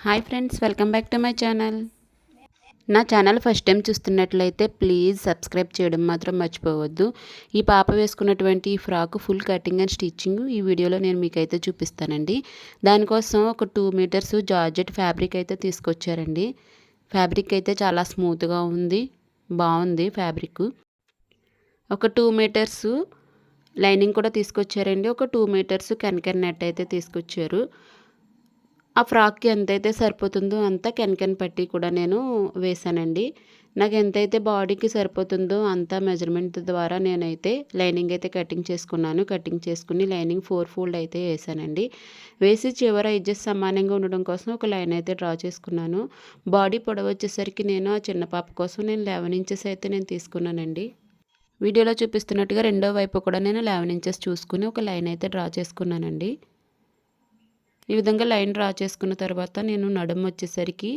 Hi friends, welcome back to my channel. నా channel first time చూస్తున్నట్లయితే please subscribe చేయడం మాత్రం మర్చిపోవద్దు. ఈ పాప వేసుకున్నటువంటి ఈ frock full cutting and stitching ఈ వీడియోలో నేను మీకైతే చూపిస్తానండి. దానికోసం ఒక 2 మీటర్స్ జార్జెట్ ఫ్యాబ్రిక్ అయితే తీసుకొచ్చారండి. ఫ్యాబ్రిక్ అయితే చాలా స్మూత్గా ఉంది, బాగుంది ఫ్యాబ్రిక్. ఒక 2 మీటర్స్ లైనింగ్ కూడా తీసుకొచ్చారండి. ఒక 2 మీటర్స్ కెన్ నెట్ అయితే తీసుకొచ్చారు. ఆ ఫ్రాక్కి ఎంతైతే సరిపోతుందో అంత కెన్ పట్టి కూడా నేను వేసానండి. నాకు ఎంతైతే బాడీకి సరిపోతుందో అంత మెజర్మెంట్ ద్వారా నేనైతే లైనింగ్ అయితే కటింగ్ చేసుకున్నాను. కటింగ్ చేసుకుని లైనింగ్ 4 ఫోల్డ్ అయితే వేసానండి. వేసి చివర ఎడ్జెస్ సమానంగా ఉండడం కోసం ఒక లైన్ అయితే డ్రా చేసుకున్నాను. బాడీ పొడవు వచ్చేసరికి నేను ఆ చిన్న పాప కోసం నేను 11 ఇంచెస్ అయితే నేను తీసుకున్నానండి. వీడియోలో చూపిస్తున్నట్టుగా రెండో వైపు కూడా నేను 11 ఇంచెస్ చూసుకుని ఒక లైన్ అయితే డ్రా చేసుకున్నానండి. ఈ విధంగా లైన్ డ్రా చేసుకున్న తర్వాత నేను నడుము వచ్చేసరికి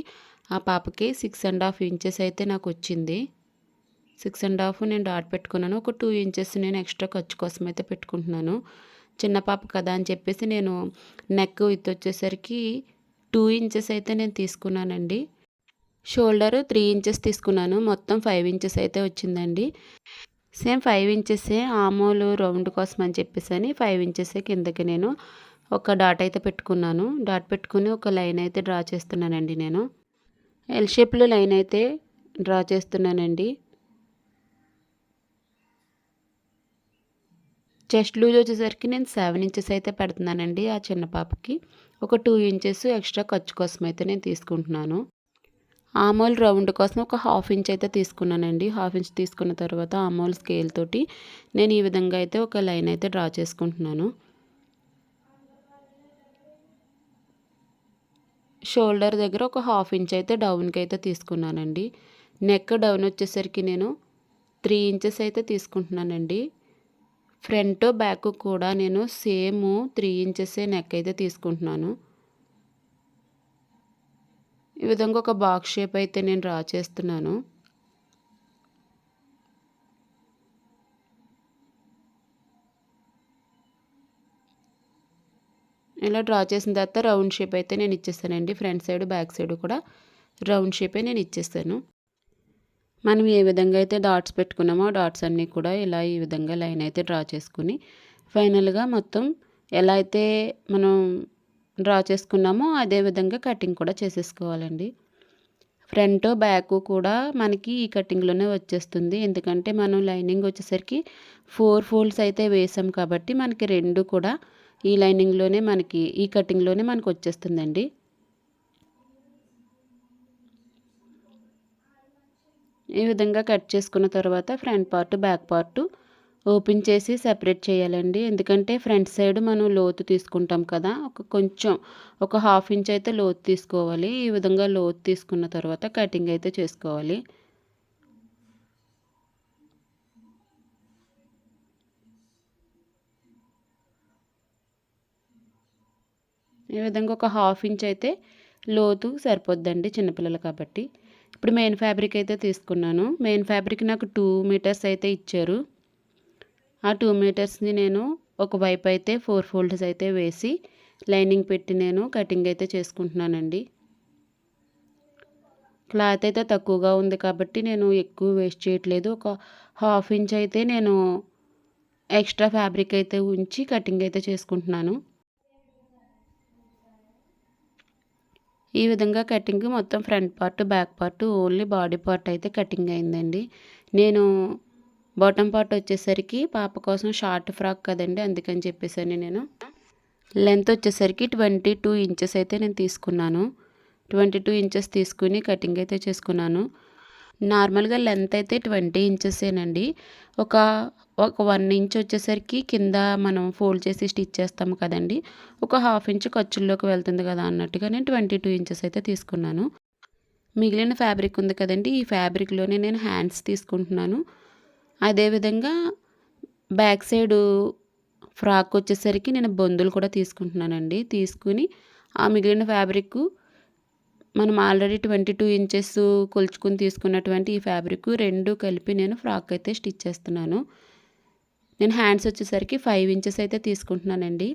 ఆ పాపకి 6.5 ఇంచెస్ అయితే నాకు వచ్చింది. 6.5 నేను డాట్ పెట్టుకున్నాను. ఒక 2 ఇంచెస్ నేను ఎక్స్ట్రా ఖర్చు కోసం అయితే పెట్టుకుంటున్నాను. చిన్న పాప కదా అని చెప్పేసి నేను నెక్ విత్ వచ్చేసరికి 2 ఇంచెస్ అయితే నేను తీసుకున్నానండి. షోల్డర్ 3 ఇంచెస్ తీసుకున్నాను. మొత్తం 5 ఇంచెస్ అయితే వచ్చిందండి. సేమ్ 5 ఇంచెసే ఆమోలు రౌండ్ కోసం అని చెప్పేసి 5 ఇంచెసే కిందకి నేను ఒక డాట్ అయితే పెట్టుకున్నాను. డాట్ పెట్టుకుని ఒక లైన్ అయితే డ్రా చేస్తున్నానండి. నేను ఎల్ షేప్లో లైన్ అయితే డ్రా చేస్తున్నానండి. చెస్ట్ లూజ్ వచ్చేసరికి నేను 7 ఇంచెస్ అయితే పెడుతున్నానండి. ఆ చిన్న పాపకి ఒక 2 ఇంచెస్ ఎక్స్ట్రా ఖర్చు కోసం అయితే నేను తీసుకుంటున్నాను. ఆమోల్ రౌండ్ కోసం ఒక 1/2 ఇంచ్ అయితే తీసుకున్నానండి. 1/2 ఇంచ్ తీసుకున్న తర్వాత ఆమోల్ స్కేల్ తోటి నేను ఈ విధంగా అయితే ఒక లైన్ అయితే డ్రా చేసుకుంటున్నాను. షోల్డర్ దగ్గర ఒక 1/2 ఇంచ్ అయితే డౌన్కి అయితే తీసుకున్నానండి. నెక్ డౌన్ వచ్చేసరికి నేను 3 ఇంచెస్ అయితే తీసుకుంటున్నానండి. ఫ్రంట్ బ్యాక్ కూడా నేను సేమ్ 3 ఇంచెసే నెక్ అయితే తీసుకుంటున్నాను. ఈ విధంగా ఒక బాక్స్ షేప్ అయితే నేను డ్రా చేస్తున్నాను. ఇలా డ్రా చేసిన తర్వాత రౌండ్ షేప్ అయితే నేను ఇచ్చేస్తానండి. ఫ్రంట్ సైడ్ బ్యాక్ సైడ్ కూడా రౌండ్ షేపే నేను ఇచ్చేస్తాను. మనం ఏ విధంగా అయితే డాట్స్ పెట్టుకున్నామో డాట్స్ అన్నీ కూడా ఇలా ఈ విధంగా లైన్ అయితే డ్రా చేసుకుని ఫైనల్గా మొత్తం ఎలా అయితే మనం డ్రా చేసుకున్నామో అదే విధంగా కటింగ్ కూడా చేసేసుకోవాలండి. ఫ్రంట్ బ్యాక్ కూడా మనకి ఈ కటింగ్లోనే వచ్చేస్తుంది. ఎందుకంటే మనం లైనింగ్ వచ్చేసరికి 4 ఫోల్డ్స్ అయితే వేసాం కాబట్టి మనకి రెండు కూడా ఈ లైనింగ్లోనే మనకి ఈ కటింగ్లోనే మనకు వచ్చేస్తుందండి. ఈ విధంగా కట్ చేసుకున్న తర్వాత front part back part open చేసి సెపరేట్ చేయాలండి. ఎందుకంటే ఫ్రంట్ సైడ్ మనం లోతు తీసుకుంటాం కదా, కొంచెం ఒక 1/2 ఇంచ్ అయితే లోతు తీసుకోవాలి. ఈ విధంగా లోతు తీసుకున్న తర్వాత కటింగ్ అయితే చేసుకోవాలి. ఈ విధంగా ఒక 1/2 ఇంచ్ అయితే లోతు సరిపోద్దండి చిన్నపిల్లలు కాబట్టి. ఇప్పుడు మెయిన్ ఫ్యాబ్రిక్ అయితే తీసుకున్నాను. మెయిన్ ఫ్యాబ్రిక్ నాకు 2 మీటర్స్ అయితే ఇచ్చారు. ఆ 2 మీటర్స్ని నేను ఒకవైపు అయితే 4 ఫోల్డ్స్ అయితే వేసి లైనింగ్ పెట్టి నేను కటింగ్ అయితే చేసుకుంటున్నానండి. క్లాత్ అయితే తక్కువగా ఉంది కాబట్టి నేను ఎక్కువ వేస్ట్ చేయట్లేదు. ఒక 1/2 ఇంచ్ అయితే నేను ఎక్స్ట్రా ఫ్యాబ్రిక్ అయితే ఉంచి కటింగ్ అయితే చేసుకుంటున్నాను. ఈ విధంగా కటింగ్ మొత్తం front part back part only body part అయితే కటింగ్ అయిందండి. నేను బాటమ్ పార్ట్ వచ్చేసరికి పాప కోసం షార్ట్ ఫ్రాక్ కదండి, అందుకని చెప్పేసి నేను లెంత్ వచ్చేసరికి 22 ఇంచెస్ అయితే నేను తీసుకున్నాను. 22 ఇంచెస్ తీసుకుని కటింగ్ అయితే చేసుకున్నాను. నార్మల్గా లెంత్ అయితే 20 ఇంచెసేనండి. ఒక 1 ఇంచ్ వచ్చేసరికి కింద మనం ఫోల్డ్ చేసి స్టిచ్ చేస్తాము కదండి, ఒక 1/2 ఇంచ్ ఖర్చుల్లోకి వెళ్తుంది కదా అన్నట్టుగా నేను 22 ఇంచెస్ అయితే తీసుకున్నాను. మిగిలిన ఫ్యాబ్రిక్ ఉంది కదండి, ఈ ఫ్యాబ్రిక్లోనే నేను హ్యాండ్స్ తీసుకుంటున్నాను. అదేవిధంగా బ్యాక్ సైడు ఫ్రాక్ వచ్చేసరికి నేను బొందులు కూడా తీసుకుంటున్నానండి. తీసుకుని ఆ మిగిలిన ఫ్యాబ్రిక్ మనం ఆల్రెడీ 22 ఇంచెస్ కొలుచుకుని తీసుకున్నటువంటి ఈ ఫ్యాబ్రిక్ రెండు కలిపి నేను ఫ్రాక్ అయితే స్టిచ్ చేస్తున్నాను. నేను హ్యాండ్స్ వచ్చేసరికి 5 ఇంచెస్ అయితే తీసుకుంటున్నానండి.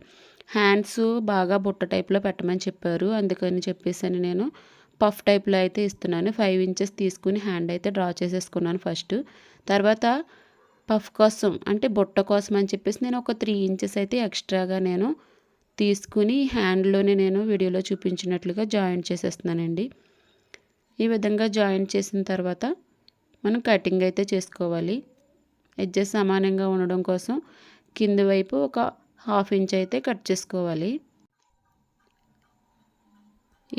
హ్యాండ్స్ బాగా బుట్ట టైప్లో పెట్టమని చెప్పారు, అందుకని చెప్పేసి నేను పఫ్ టైప్లో అయితే ఇస్తున్నాను. 5 ఇంచెస్ తీసుకుని హ్యాండ్ అయితే డ్రా చేసేసుకున్నాను ఫస్ట్. తర్వాత పఫ్ కోసం అంటే బుట్ట కోసం అని చెప్పేసి నేను ఒక 3 ఇంచెస్ అయితే ఎక్స్ట్రాగా నేను తీసుకుని హ్యాండ్లోనే నేను వీడియోలో చూపించినట్లుగా జాయింట్ చేసేస్తున్నానండి. ఈ విధంగా జాయింట్ చేసిన తర్వాత మనం కటింగ్ అయితే చేసుకోవాలి. ఎడ్జెస్ సమానంగా ఉండడం కోసం కింది వైపు ఒక 1/2 ఇంచ్ అయితే కట్ చేసుకోవాలి.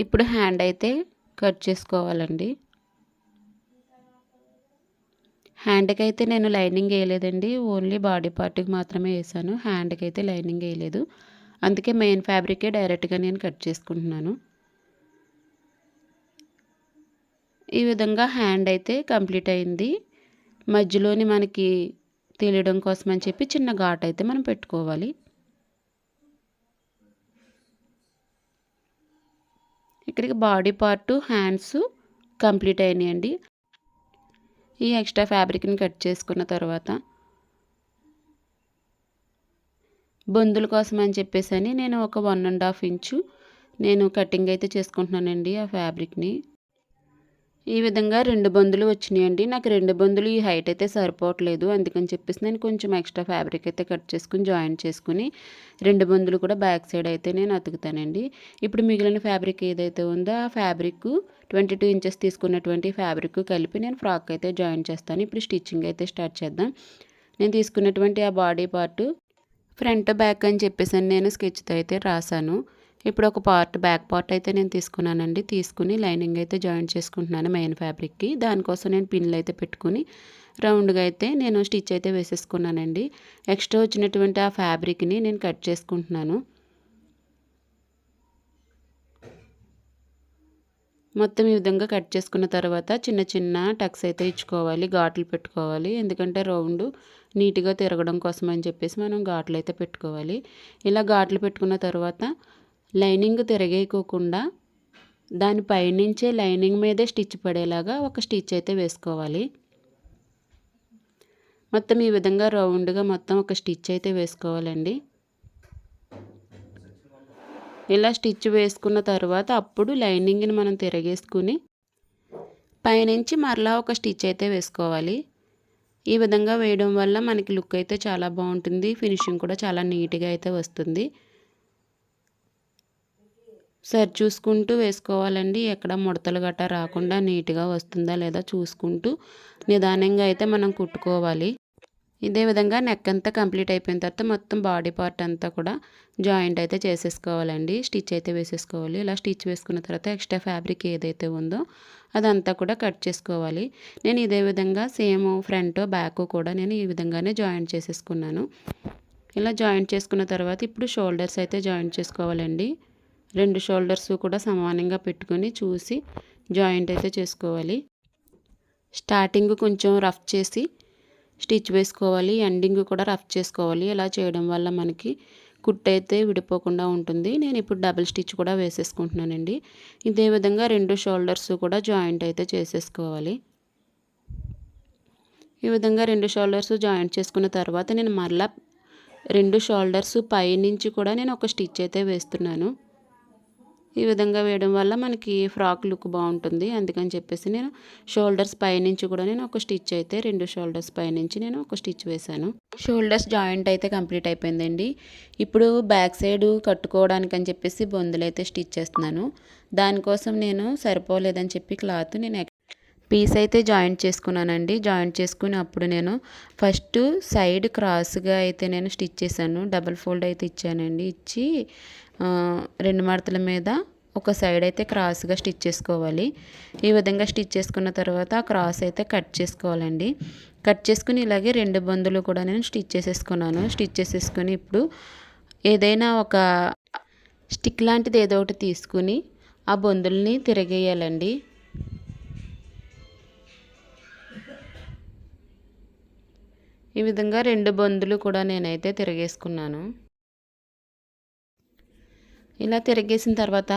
ఇప్పుడు హ్యాండ్ అయితే కట్ చేసుకోవాలండి. హ్యాండ్కి అయితే నేను లైనింగ్ వేయలేదండి, ఓన్లీ బాడీ పార్ట్కి మాత్రమే వేసాను. హ్యాండ్కి అయితే లైనింగ్ వేయలేదు, అందుకే మెయిన్ ఫ్యాబ్రికే డైరెక్ట్గా నేను కట్ చేసుకుంటున్నాను. ఈ విధంగా హ్యాండ్ అయితే కంప్లీట్ అయింది. మధ్యలోని మనకి తెలియడం కోసం అని చెప్పి చిన్న ఘాట్ అయితే మనం పెట్టుకోవాలి. ఇక్కడికి బాడీ పార్ట్ హ్యాండ్స్ కంప్లీట్ అయినాయండి. ఈ ఎక్స్ట్రా ఫ్యాబ్రిక్ని కట్ చేసుకున్న తర్వాత బొందుల కోసం అని చెప్పేసి నేను ఒక 1.5 ఇంచు నేను కటింగ్ అయితే చేసుకుంటున్నానండి ఆ ఫ్యాబ్రిక్ని. ఈ విధంగా 2 బొందులు వచ్చినాయండి. నాకు 2 బొందులు ఈ హైట్ అయితే సరిపోవట్లేదు, అందుకని చెప్పేసి నేను కొంచెం ఎక్స్ట్రా ఫ్యాబ్రిక్ అయితే కట్ చేసుకుని జాయింట్ చేసుకుని 2 బొందులు కూడా బ్యాక్ సైడ్ అయితే నేను అతుకుతానండి. ఇప్పుడు మిగిలిన ఫ్యాబ్రిక్ ఏదైతే ఉందో ఆ ఫ్యాబ్రిక్ 22 ఇంచెస్ తీసుకున్నటువంటి ఫ్యాబ్రిక్ కలిపి నేను ఫ్రాక్ అయితే జాయిన్ చేస్తాను. ఇప్పుడు స్టిచ్చింగ్ అయితే స్టార్ట్ చేద్దాం. నేను తీసుకున్నటువంటి ఆ బాడీ పార్ట్ ఫ్రంట్ బ్యాక్ అని చెప్పేసి నేను స్కెచ్తో అయితే రాశాను. ఇప్పుడు ఒక పార్ట్ బ్యాక్ పార్ట్ అయితే నేను తీసుకున్నానండి. తీసుకుని లైనింగ్ అయితే జాయింట్ చేసుకుంటున్నాను మెయిన్ ఫ్యాబ్రిక్కి. దానికోసం నేను పిన్లు అయితే పెట్టుకుని రౌండ్గా అయితే నేను స్టిచ్ అయితే వేసేసుకున్నానండి. ఎక్స్ట్రా వచ్చినటువంటి ఆ ఫ్యాబ్రిక్ని నేను కట్ చేసుకుంటున్నాను. మొత్తం ఈ విధంగా కట్ చేసుకున్న తర్వాత చిన్న చిన్న టక్స్ అయితే ఇచ్చుకోవాలి, ఘాట్లు పెట్టుకోవాలి. ఎందుకంటే రౌండ్ నీట్గా తిరగడం కోసం అని చెప్పేసి మనం ఘాట్లు అయితే పెట్టుకోవాలి. ఇలా ఘాట్లు పెట్టుకున్న తర్వాత లైనింగ్ తిరగేయకోకుండా దాని పైనుంచే లైనింగ్ మీదే స్టిచ్ పడేలాగా ఒక స్టిచ్ అయితే వేసుకోవాలి. మొత్తం ఈ విధంగా రౌండ్గా మొత్తం ఒక స్టిచ్ అయితే వేసుకోవాలండి. ఇలా స్టిచ్ వేసుకున్న తర్వాత అప్పుడు లైనింగ్ని మనం తిరగేసుకుని పైనుంచి మరలా ఒక స్టిచ్ అయితే వేసుకోవాలి. ఈ విధంగా వేయడం వల్ల మనకి లుక్ అయితే చాలా బాగుంటుంది, ఫినిషింగ్ కూడా చాలా నీట్గా అయితే వస్తుంది. సరి చూసుకుంటూ వేసుకోవాలండి, ఎక్కడ ముడతలు గట్రా రాకుండా నీట్గా వస్తుందా లేదా చూసుకుంటూ నిదానంగా అయితే మనం కుట్టుకోవాలి. ఇదే విధంగా నెక్ అంతా కంప్లీట్ అయిపోయిన తర్వాత మొత్తం బాడీ పార్ట్ అంతా కూడా జాయింట్ అయితే చేసేసుకోవాలండి. స్టిచ్ అయితే వేసేసుకోవాలి. ఇలా స్టిచ్ వేసుకున్న తర్వాత ఎక్స్ట్రా ఫ్యాబ్రిక్ ఏదైతే ఉందో అదంతా కూడా కట్ చేసుకోవాలి. నేను ఇదే విధంగా సేమ్ ఫ్రంట్ బ్యాక్ కూడా నేను ఈ విధంగానే జాయింట్ చేసేసుకున్నాను. ఇలా జాయింట్ చేసుకున్న తర్వాత ఇప్పుడు షోల్డర్స్ అయితే జాయింట్ చేసుకోవాలండి. 2 షోల్డర్స్ కూడా సమానంగా పెట్టుకొని చూసి జాయింట్ అయితే చేసుకోవాలి. స్టార్టింగ్ కొంచెం రఫ్ చేసి స్టిచ్ వేసుకోవాలి, ఎండింగ్ కూడా రఫ్ చేసుకోవాలి. ఇలా చేయడం వల్ల మనకి కుట్టు అయితే విడిపోకుండా ఉంటుంది. నేను ఇప్పుడు డబుల్ స్టిచ్ కూడా వేసేసుకుంటున్నానండి. ఇదే విధంగా 2 షోల్డర్స్ కూడా జాయింట్ అయితే చేసేసుకోవాలి. ఈ విధంగా 2 షోల్డర్స్ జాయింట్ చేసుకున్న తర్వాత నేను మరలా 2 షోల్డర్స్ పైనుంచి కూడా నేను ఒక స్టిచ్ అయితే వేస్తున్నాను. ఈ విధంగా వేయడం వల్ల మనకి ఫ్రాక్ లుక్ బాగుంటుంది, అందుకని చెప్పేసి నేను షోల్డర్స్ పైనుంచి కూడా నేను ఒక స్టిచ్ అయితే 2 షోల్డర్స్ పైనుంచి నేను ఒక స్టిచ్ వేశాను. షోల్డర్స్ జాయింట్ అయితే కంప్లీట్ అయిపోయిందండి. ఇప్పుడు బ్యాక్ సైడ్ కట్టుకోవడానికి అని చెప్పేసి బొందులు అయితే స్టిచ్ చేస్తున్నాను. దానికోసం నేను సరిపోలేదని చెప్పి క్లాత్ నేను పీస్ అయితే జాయింట్ చేసుకున్నానండి. జాయింట్ చేసుకుని అప్పుడు నేను ఫస్ట్ సైడ్ క్రాస్గా అయితే నేను స్టిచ్ చేశాను. డబుల్ ఫోల్డ్ అయితే ఇచ్చానండి. ఇచ్చి 2 మడతల మీద ఒక సైడ్ అయితే క్రాస్గా స్టిచ్ చేసుకోవాలి. ఈ విధంగా స్టిచ్ చేసుకున్న తర్వాత ఆ క్రాస్ అయితే కట్ చేసుకోవాలండి. కట్ చేసుకుని ఇలాగే 2 బొందులు కూడా నేను స్టిచ్ చేసేసుకున్నాను. స్టిచ్ చేసేసుకుని ఇప్పుడు ఏదైనా ఒక స్టిక్ లాంటిది ఏదో ఒకటి తీసుకుని ఆ బొందుల్ని తిరగేయాలండి. ఈ విధంగా 2 బొందులు కూడా నేనైతే తిరగేసుకున్నాను. ఇలా తిరగేసిన తర్వాత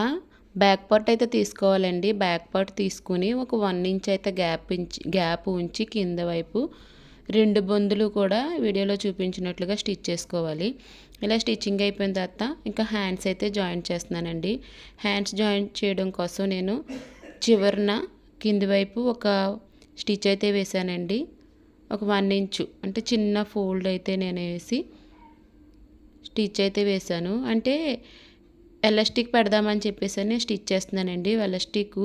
బ్యాక్ పార్ట్ అయితే తీసుకోవాలండి. బ్యాక్ పార్ట్ తీసుకుని ఒక 1 ఇంచ్ అయితే గ్యాప్ ఉంచి కింద వైపు 2 బొందులు కూడా వీడియోలో చూపించినట్లుగా స్టిచ్ చేసుకోవాలి. ఇలా స్టిచ్చింగ్ అయిపోయిన తర్వాత ఇంకా హ్యాండ్స్ అయితే జాయింట్ చేస్తున్నానండి. హ్యాండ్స్ జాయింట్ చేయడం కోసం నేను చివరన కింది వైపు ఒక స్టిచ్ అయితే వేసానండి. ఒక 1 ఇంచు అంటే చిన్న ఫోల్డ్ అయితే నేను వేసి స్టిచ్ అయితే వేసాను. అంటే ఎలాస్టిక్ పెడదామని చెప్పేసి స్టిచ్ చేస్తున్నానండి. ఎలాస్టిక్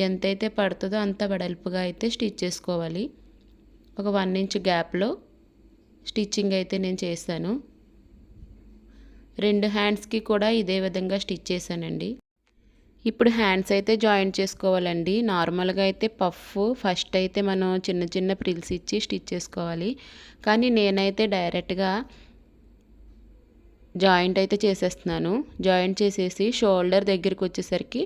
ఎంతైతే పడుతుందో అంత వెడల్పుగా అయితే స్టిచ్ చేసుకోవాలి. ఒక 1 ఇంచ్ గ్యాప్లో స్టిచ్చింగ్ అయితే నేను చేశాను. 2 హ్యాండ్స్కి కూడా ఇదే విధంగా స్టిచ్ చేశానండి. ఇప్పుడు హ్యాండ్స్ అయితే జాయింట్ చేసుకోవాలండి. నార్మల్గా అయితే ఫస్ట్ అయితే మనం చిన్న చిన్న ప్రిల్స్ ఇచ్చి స్టిచ్ చేసుకోవాలి. కానీ నేనైతే డైరెక్ట్గా జాయింట్ అయితే చేసేస్తున్నాను. జాయింట్ చేసేసి షోల్డర్ దగ్గరికి వచ్చేసరికి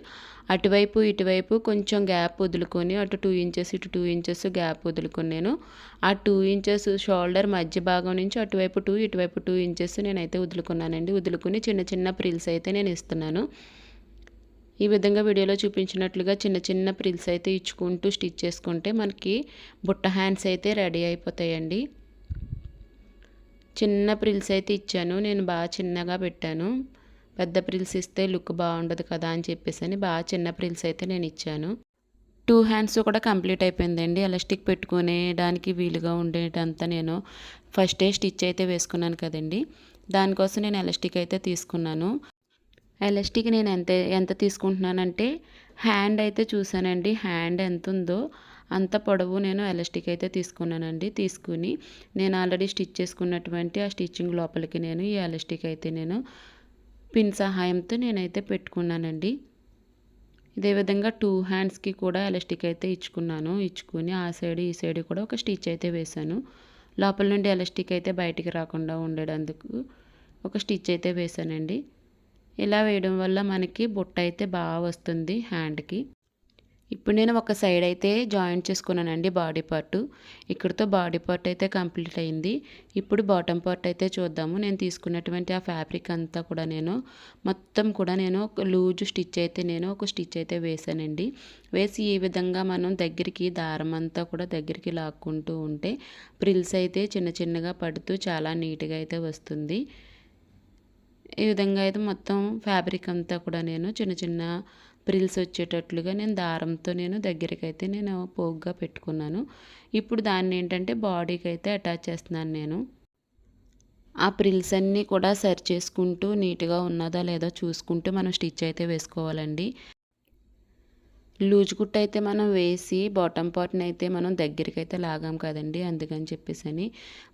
అటువైపు ఇటువైపు కొంచెం గ్యాప్ వదులుకొని అటు 2 ఇంచెస్ ఇటు 2 ఇంచెస్ గ్యాప్ వదులుకొని నేను ఆ 2 ఇంచెస్ షోల్డర్ మధ్య భాగం నుంచి అటువైపు 2 ఇటువైపు 2 ఇంచెస్ నేనైతే వదులుకున్నానండి. వదులుకుని చిన్న చిన్న ప్రిల్స్ అయితే నేను ఇస్తున్నాను. ఈ విధంగా వీడియోలో చూపించినట్లుగా చిన్న చిన్న ప్రిల్స్ అయితే ఇచ్చుకుంటూ స్టిచ్ చేసుకుంటే మనకి బుట్ట హ్యాండ్స్ అయితే రెడీ అయిపోతాయండి. చిన్న ప్రిల్స్ అయితే ఇచ్చాను. నేను బాగా చిన్నగా పెట్టాను. పెద్ద ప్రిల్స్ ఇస్తే లుక్ బాగుండదు కదా అని చెప్పేసి బాగా చిన్న ప్రిల్స్ అయితే నేను ఇచ్చాను. 2 హ్యాండ్స్ కూడా కంప్లీట్ అయిపోయిందండి. ఎలాస్టిక్ పెట్టుకునేడానికి వీలుగా ఉండేటంతా నేను ఫస్టే స్టిచ్ అయితే వేసుకున్నాను కదండి. దానికోసం నేను ఎలాస్టిక్ అయితే తీసుకున్నాను. ఎలాస్టిక్ నేను ఎంత తీసుకుంటున్నానంటే హ్యాండ్ అయితే చూసానండి. హ్యాండ్ ఎంత ఉందో అంత పొడవు నేను ఎలాస్టిక్ అయితే తీసుకున్నానండి. తీసుకుని నేను ఆల్రెడీ స్టిచ్ చేసుకున్నటువంటి ఆ స్టిచ్చింగ్ లోపలికి నేను ఈ ఎలాస్టిక్ అయితే నేను పిన్ సహాయంతో నేనైతే పెట్టుకున్నానండి. ఇదే విధంగా 2 హ్యాండ్స్కి కూడా ఎలాస్టిక్ అయితే ఇచ్చుకుని ఆ సైడ్ ఈ సైడ్ కూడా ఒక స్టిచ్ అయితే వేశాను. లోపల నుండి ఎలాస్టిక్ అయితే బయటికి రాకుండా ఉండేందుకు ఒక స్టిచ్ అయితే వేశానండి. ఇలా వేయడం వల్ల మనకి బుట్ట అయితే బాగా వస్తుంది హ్యాండ్కి. ఇప్పుడు నేను ఒక సైడ్ అయితే జాయింట్ చేసుకున్నానండి బాడీ పార్ట్. ఇక్కడితో బాడీ పార్ట్ అయితే కంప్లీట్ అయింది. ఇప్పుడు బాటమ్ పార్ట్ అయితే చూద్దాము. నేను తీసుకున్నటువంటి ఆ ఫ్యాబ్రిక్ అంతా కూడా నేను మొత్తం కూడా నేను లూజ్ స్టిచ్ అయితే ఒక స్టిచ్ అయితే వేసానండి. వేసి ఈ విధంగా మనం దగ్గరికి దారం అంతా కూడా దగ్గరికి లాక్కుంటూ ఉంటే ప్రిల్స్ అయితే చిన్న చిన్నగా పడుతూ చాలా నీట్గా అయితే వస్తుంది. ఈ విధంగా అయితే మొత్తం ఫ్యాబ్రిక్ అంతా కూడా నేను చిన్న చిన్న ప్రిల్స్ వచ్చేటట్లుగా నేను దారంతో దగ్గరికి అయితే పోగుగా పెట్టుకున్నాను. ఇప్పుడు దాన్ని ఏంటంటే బాడీకి అయితే అటాచ్ చేస్తున్నాను నేను. ఆ ప్రిల్స్ అన్నీ కూడా సరి చేసుకుంటూ నీట్గా ఉన్నదా లేదా చూసుకుంటూ మనం స్టిచ్ అయితే వేసుకోవాలండి. లూజ్ కుట్టు అయితే మనం వేసి బాటమ్ పార్ట్ని అయితే మనం దగ్గరికి అయితే లాగాం కదండి. అందుకని చెప్పేసి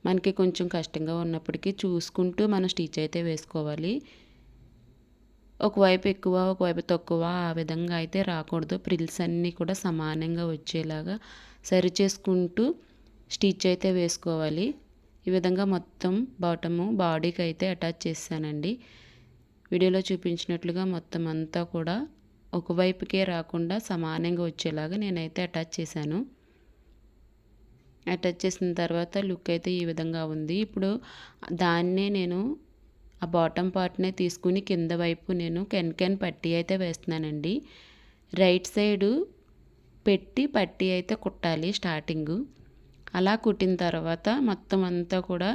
మనకి కొంచెం కష్టంగా ఉన్నప్పటికీ చూసుకుంటూ మనం స్టిచ్ అయితే వేసుకోవాలి. ఒకవైపు ఎక్కువ ఒకవైపు తక్కువ ఆ విధంగా అయితే రాకూడదు. ప్రిల్స్ అన్నీ కూడా సమానంగా వచ్చేలాగా సరి చేసుకుంటూ స్టిచ్ అయితే వేసుకోవాలి. ఈ విధంగా మొత్తం బాడీకి అయితే అటాచ్ చేశానండి. వీడియోలో చూపించినట్లుగా మొత్తం అంతా కూడా ఒకవైపుకే రాకుండా సమానంగా వచ్చేలాగా నేనైతే అటాచ్ చేశాను. అటాచ్ చేసిన తర్వాత లుక్ అయితే ఈ విధంగా ఉంది. ఇప్పుడు దాన్నే నేను ఆ బాటమ్ పార్ట్నే తీసుకుని కింద వైపు నేను కెన్ పట్టీ అయితే వేస్తున్నానండి. రైట్ సైడు పెట్టి పట్టీ అయితే కుట్టాలి స్టార్టింగు. అలా కుట్టిన తర్వాత మొత్తం అంతా కూడా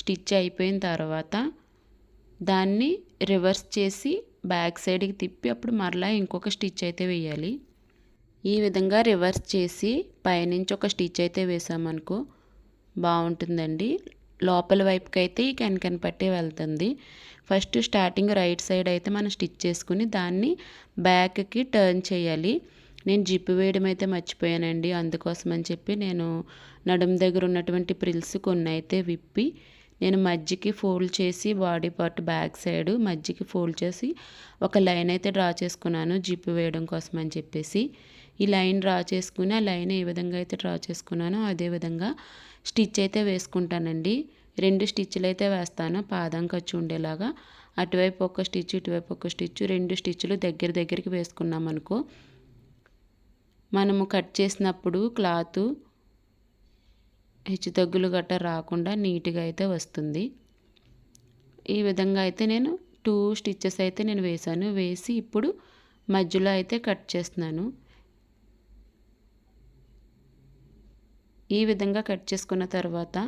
స్టిచ్ అయిపోయిన తర్వాత దాన్ని రివర్స్ చేసి బ్యాక్ సైడ్కి తిప్పి అప్పుడు మరలా ఇంకొక స్టిచ్ అయితే వేయాలి. ఈ విధంగా రివర్స్ చేసి పైనుంచి ఒక స్టిచ్ అయితే వేసామనుకో బాగుంటుందండి. లోపల వైపుకి అయితే ఈ కెన్ పట్టి వెళ్తుంది. ఫస్ట్ స్టార్టింగ్ రైట్ సైడ్ అయితే మనం స్టిచ్ చేసుకుని దాన్ని బ్యాక్కి టర్న్ చేయాలి. నేను జిప్ వేయడం అయితే మర్చిపోయానండి. అందుకోసం అని చెప్పి నేను నడుము దగ్గర ఉన్నటువంటి ప్రిల్స్ కొన్ని అయితే విప్పి నేను మధ్యకి ఫోల్డ్ చేసి బాడీ పార్ట్ బ్యాక్ సైడ్ మధ్యకి ఫోల్డ్ చేసి ఒక లైన్ అయితే డ్రా చేసుకున్నాను జిప్ వేయడం కోసం అని చెప్పేసి. ఈ లైన్ డ్రా చేసుకుని ఆ లైన్ ఏ విధంగా అయితే డ్రా చేసుకున్నానో అదే విధంగా స్టిచ్ అయితే వేసుకుంటానండి. 2 స్టిచ్లు అయితే వేస్తాను పాదం ఖర్చు ఉండేలాగా. అటువైపు ఒక స్టిచ్ ఇటువైపు ఒక స్టిచ్ 2 స్టిచ్లు దగ్గరికి వేసుకున్నాం అనుకో మనము కట్ చేసినప్పుడు క్లాత్ హెచ్చు తగ్గులు గట్ట రాకుండా నీట్గా అయితే వస్తుంది. ఈ విధంగా అయితే నేను 2 స్టిచ్చెస్ అయితే నేను వేసాను. వేసి ఇప్పుడు మధ్యలో అయితే కట్ చేస్తున్నాను. ఈ విధంగా కట్ చేసుకున్న తర్వాత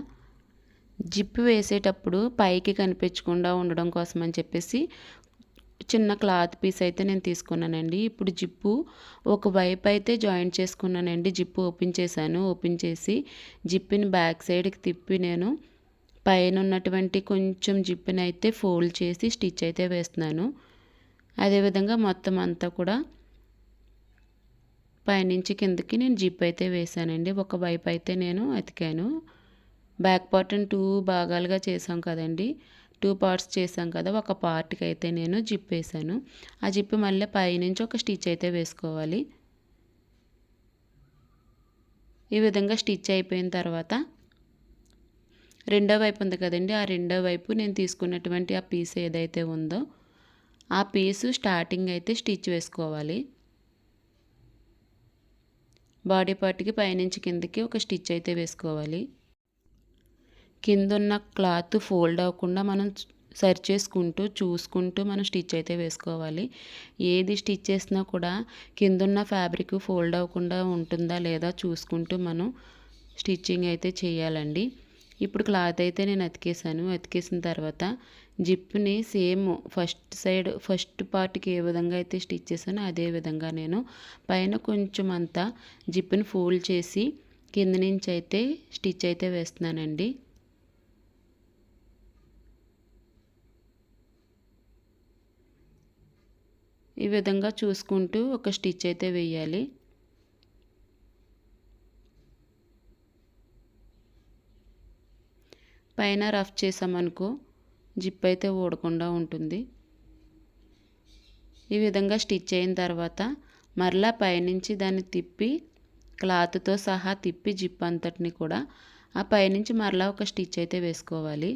జిప్ వేసేటప్పుడు పైకి కనిపించకుండా ఉండడం కోసం అని చెప్పేసి చిన్న క్లాత్ పీస్ అయితే నేను తీసుకున్నానండి. ఇప్పుడు జిప్పు ఒకవైపు అయితే జాయింట్ చేసుకున్నానండి. జిప్పు ఓపెన్ చేశాను. ఓపెన్ చేసి జిప్ని బ్యాక్ సైడ్కి తిప్పి నేను పైన ఉన్నటువంటి కొంచెం జిప్ని అయితే ఫోల్డ్ చేసి స్టిచ్ అయితే వేస్తున్నాను. అదేవిధంగా మొత్తం అంతా కూడా పైనుంచి కిందకి నేను జిప్ అయితే వేసానండి. ఒకవైపు అయితే నేను అతికాను. బ్యాక్ పార్ట్ని 2 భాగాలుగా చేసాం కదండి, 2 పార్ట్స్ చేసాం కదా, ఒక పార్ట్కి అయితే నేను జిప్ వేసాను. ఆ జిప్ మళ్ళీ పైనుంచి ఒక స్టిచ్ అయితే వేసుకోవాలి. ఈ విధంగా స్టిచ్ అయిపోయిన తర్వాత రెండో వైపు ఉంది కదండి, ఆ రెండో వైపు నేను తీసుకున్నటువంటి ఆ పీస్ ఏదైతే ఉందో ఆ పీసు స్టార్టింగ్ అయితే స్టిచ్ వేసుకోవాలి. బాడీ పార్ట్కి పైనుంచి కిందకి ఒక స్టిచ్ అయితే వేసుకోవాలి. కిందున్న క్లాత్ ఫోల్డ్ అవ్వకుండా మనం సరి చేసుకుంటూ చూసుకుంటూ మనం స్టిచ్ అయితే వేసుకోవాలి. ఏది స్టిచ్ చేసినా కూడా కిందున్న ఫ్యాబ్రిక్ ఫోల్డ్ అవ్వకుండా ఉంటుందా లేదా చూసుకుంటూ మనం స్టిచ్చింగ్ అయితే చేయాలండి. ఇప్పుడు క్లాత్ అయితే నేను అతికేసాను. అతికేసిన తర్వాత జిప్ని సేమ్ ఫస్ట్ పార్ట్కి ఏ విధంగా అయితే స్టిచ్ చేశానో అదే విధంగా నేను పైన కొంచెం అంతా జిప్ని ఫోల్డ్ చేసి కింద నుంచి అయితే స్టిచ్ అయితే వేస్తున్నానండి. ఈ విధంగా చూసుకుంటూ ఒక స్టిచ్ అయితే వేయాలి. పైన రఫ్ చేసామనుకో జిప్ అయితే ఊడకుండా ఉంటుంది. ఈ విధంగా స్టిచ్ అయిన తర్వాత మరలా పైనుంచి దాన్ని తిప్పి క్లాత్తో సహా తిప్పి జిప్ అంతటిని కూడా ఆ పైనుంచి మరలా ఒక స్టిచ్ అయితే వేసుకోవాలి.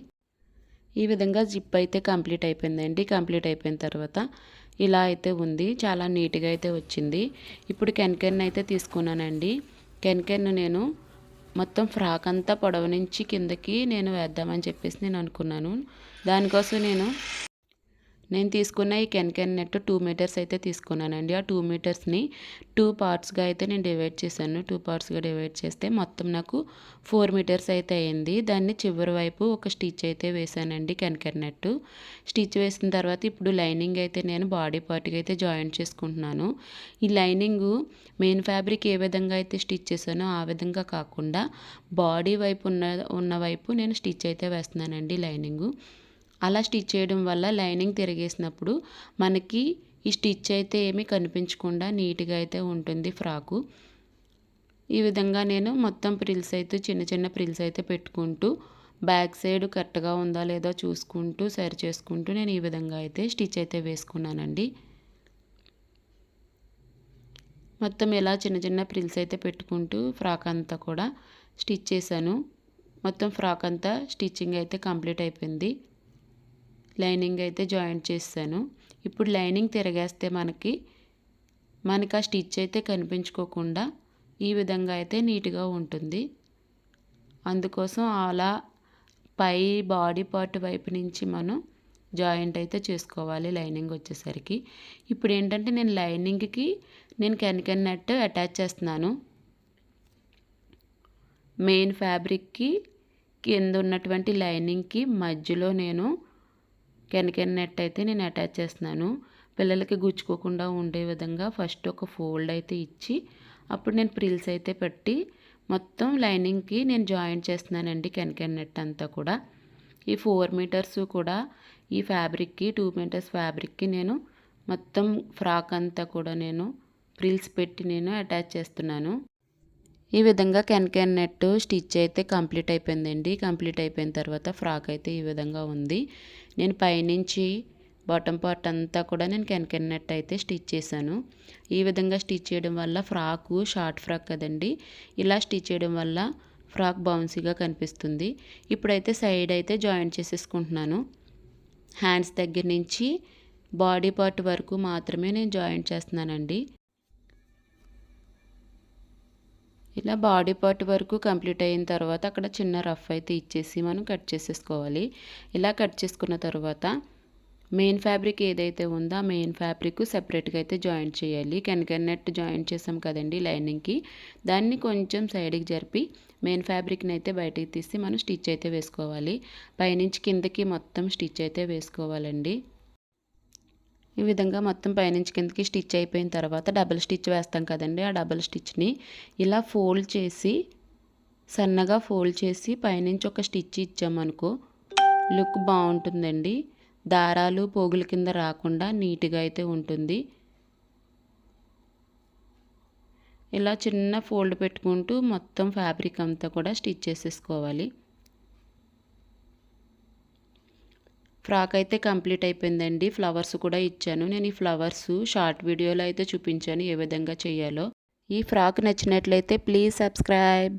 ఈ విధంగా జిప్ అయితే కంప్లీట్ అయిపోయిందండి. కంప్లీట్ అయిపోయిన తర్వాత ఇలా అయితే ఉంది. చాలా నీట్గా అయితే వచ్చింది. ఇప్పుడు కెన్కెన్ అయితే తీసుకున్నానండి. కెన్కెన్ నేను మొత్తం ఫ్రాక్ అంతా పొడవు నుంచి కిందకి నేను వేద్దామని చెప్పేసి నేను అనుకున్నాను. దానికోసం నేను తీసుకున్న ఈ కెన్కెన్ నెట్ 2 మీటర్స్ అయితే తీసుకున్నానండి. ఆ 2 మీటర్స్ని 2 పార్ట్స్గా అయితే నేను డివైడ్ చేశాను. 2 పార్ట్స్గా డివైడ్ చేస్తే మొత్తం నాకు 4 మీటర్స్ అయితే అయింది. దాన్ని చివరి వైపు ఒక స్టిచ్ అయితే వేసానండి కెన్కెన్ నెట్. స్టిచ్ వేసిన తర్వాత ఇప్పుడు లైనింగ్ అయితే నేను బాడీ పార్ట్కి అయితే జాయింట్ చేసుకుంటున్నాను. ఈ లైనింగ్ మెయిన్ ఫ్యాబ్రిక్ ఏ విధంగా అయితే స్టిచ్ చేశానో ఆ విధంగా కాకుండా బాడీ వైపు ఉన్న వైపు నేను స్టిచ్ అయితే వేస్తున్నానండి లైనింగు. అలా స్టిచ్ చేయడం వల్ల లైనింగ్ తిరిగేసినప్పుడు మనకి ఈ స్టిచ్ అయితే ఏమీ కనిపించకుండా నీట్గా అయితే ఉంటుంది ఫ్రాకు. ఈ విధంగా నేను మొత్తం ప్రిల్స్ అయితే చిన్న చిన్న ప్రిల్స్ అయితే పెట్టుకుంటూ బ్యాక్ సైడ్ కరెక్ట్గా ఉందా లేదా చూసుకుంటూ సరి చేసుకుంటూ నేను ఈ విధంగా అయితే స్టిచ్ అయితే వేసుకున్నానండి. మొత్తం ఇలా చిన్న చిన్న ప్రిల్స్ అయితే పెట్టుకుంటూ ఫ్రాక్ అంతా కూడా స్టిచ్ చేశాను. మొత్తం ఫ్రాక్ అంతా స్టిచ్చింగ్ అయితే కంప్లీట్ అయిపోయింది. లైనింగ్ అయితే జాయింట్ చేశాను. ఇప్పుడు లైనింగ్ తిరగేస్తే మనకి ఆ స్టిచ్ అయితే కనిపించుకోకుండా ఈ విధంగా అయితే నీట్గా ఉంటుంది. అందుకోసం అలా పై బాడీ పార్ట్ వైపు నుంచి మనం జాయింట్ అయితే చేసుకోవాలి లైనింగ్ వచ్చేసరికి. ఇప్పుడు ఏంటంటే నేను లైనింగ్కి కెన్కెన్ నెట్ అటాచ్ చేస్తున్నాను. మెయిన్ ఫ్యాబ్రిక్కి కింద ఉన్నటువంటి లైనింగ్కి మధ్యలో నేను కెన్కెన్ నెట్ అయితే నేను అటాచ్ చేస్తున్నాను. పిల్లలకి గుచ్చుకోకుండా ఉండే విధంగా ఫస్ట్ ఒక ఫోల్డ్ అయితే ఇచ్చి అప్పుడు నేను ప్రిల్స్ అయితే పెట్టి మొత్తం లైనింగ్కి నేను జాయింట్ చేస్తున్నానండి కెన్కెన్ నెట్ అంతా కూడా. ఈ 4 మీటర్స్ కూడా ఈ ఫ్యాబ్రిక్కి 2 మీటర్స్ ఫ్యాబ్రిక్కి నేను మొత్తం ఫ్రాక్ అంతా కూడా నేను ప్రిల్స్ పెట్టి నేను అటాచ్ చేస్తున్నాను. ఈ విధంగా కెన్కెన్ నెట్ స్టిచ్ అయితే కంప్లీట్ అయిపోయిందండి. కంప్లీట్ అయిపోయిన తర్వాత ఫ్రాక్ అయితే ఈ విధంగా ఉంది. నేను పైనుంచి బాటమ్ పార్ట్ అంతా కూడా నేను కెన్కెన్ నెట్ అయితే స్టిచ్ చేశాను. ఈ విధంగా స్టిచ్ చేయడం వల్ల ఫ్రాకు షార్ట్ ఫ్రాక్ కదండి, ఇలా స్టిచ్ చేయడం వల్ల ఫ్రాక్ బౌన్సీగా కనిపిస్తుంది. ఇప్పుడైతే సైడ్ అయితే జాయింట్ చేసేసుకుంటున్నాను. హ్యాండ్స్ దగ్గర నుంచి బాడీ పార్ట్ వరకు మాత్రమే నేను జాయింట్ చేస్తున్నానండి. ఇలా బాడీ పార్ట్ వరకు కంప్లీట్ అయిన తర్వాత అక్కడ చిన్న రఫ్ అయితే ఇచ్చేసి మనం కట్ చేసేసుకోవాలి. ఇలా కట్ చేసుకున్న తర్వాత మెయిన్ ఫ్యాబ్రిక్ ఏదైతే ఉందో ఆ మెయిన్ ఫ్యాబ్రిక్ సెపరేట్గా అయితే జాయింట్ చేయాలి. కెన్ నెట్ జాయింట్ చేసాం కదండి లైనింగ్కి, దాన్ని కొంచెం సైడ్కి జరిపి మెయిన్ ఫ్యాబ్రిక్ని అయితే బయటికి తీసి మనం స్టిచ్ అయితే వేసుకోవాలి. పైనుంచి కిందకి మొత్తం స్టిచ్ అయితే వేసుకోవాలండి. ఈ విధంగా మొత్తం పైనుంచి కిందకి స్టిచ్ అయిపోయిన తర్వాత డబుల్ స్టిచ్ వేస్తాం కదండి, ఆ డబుల్ స్టిచ్ని ఇలా ఫోల్డ్ చేసి సన్నగా ఫోల్డ్ చేసి పైనుంచి ఒక స్టిచ్ ఇచ్చామనుకో లుక్ బాగుంటుందండి. దారాలు పోగుల కింద రాకుండా నీట్గా అయితే ఉంటుంది. ఇలా చిన్న ఫోల్డ్ పెట్టుకుంటూ మొత్తం ఫ్యాబ్రిక్ అంతా కూడా స్టిచ్ చేసేసుకోవాలి. ఫ్రాక్ అయితే కంప్లీట్ అయిపోయిందండి. ఫ్లవర్స్ కూడా ఇచ్చాను. నేను ఈ ఫ్లవర్స్ షార్ట్ వీడియోలో అయితే చూపించాను ఏ విధంగా చేయాలో. ఈ ఫ్రాక్ నచ్చినట్లయితే ప్లీజ్ సబ్స్క్రైబ్.